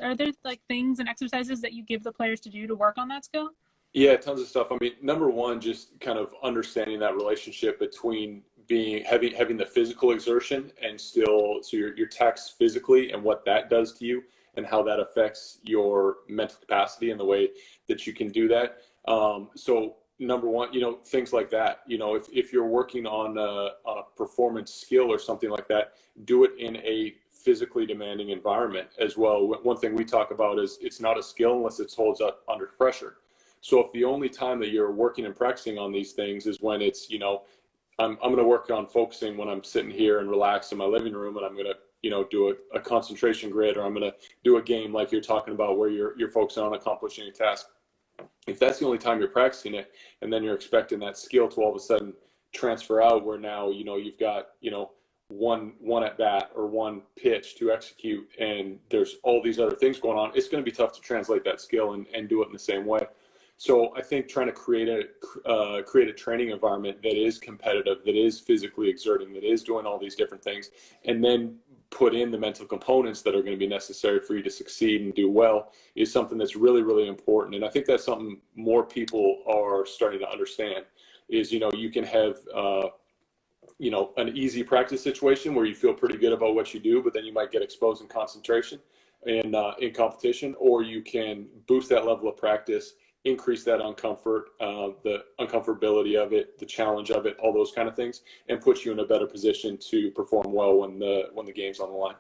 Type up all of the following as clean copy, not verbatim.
are there like things and exercises that you give the players to do to work on that skill? Yeah, tons of stuff. I mean, number one, just kind of understanding that relationship between having the physical exertion and still, so you're taxed physically and what that does to you and how that affects your mental capacity and the way that you can do that. So number one, things like that, if you're working on a performance skill or something like that, do it in a physically demanding environment as well. One thing we talk about is it's not a skill unless it holds up under pressure. So if the only time that you're working and practicing on these things is when it's, I'm going to work on focusing when I'm sitting here and relaxed in my living room, and I'm going to, do a concentration grid, or I'm going to do a game like you're talking about where you're focusing on accomplishing a task. If that's the only time you're practicing it, and then you're expecting that skill to all of a sudden transfer out where now, you've got, one at bat or one pitch to execute, and there's all these other things going on, it's going to be tough to translate that skill and do it in the same way. So I think trying to create a training environment that is competitive, that is physically exerting, that is doing all these different things, and then put in the mental components that are going to be necessary for you to succeed and do well is something that's really, really important. And I think that's something more people are starting to understand is, you can have, an easy practice situation where you feel pretty good about what you do, but then you might get exposed in concentration and in competition, or you can boost that level of practice, increase that the uncomfortability of it, the challenge of it, all those kind of things, and put you in a better position to perform well when the game's on the line.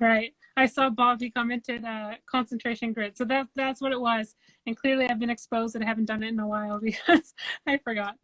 Right. I saw Bobby commented concentration grid. So that's what it was. And clearly I've been exposed and I haven't done it in a while because I forgot.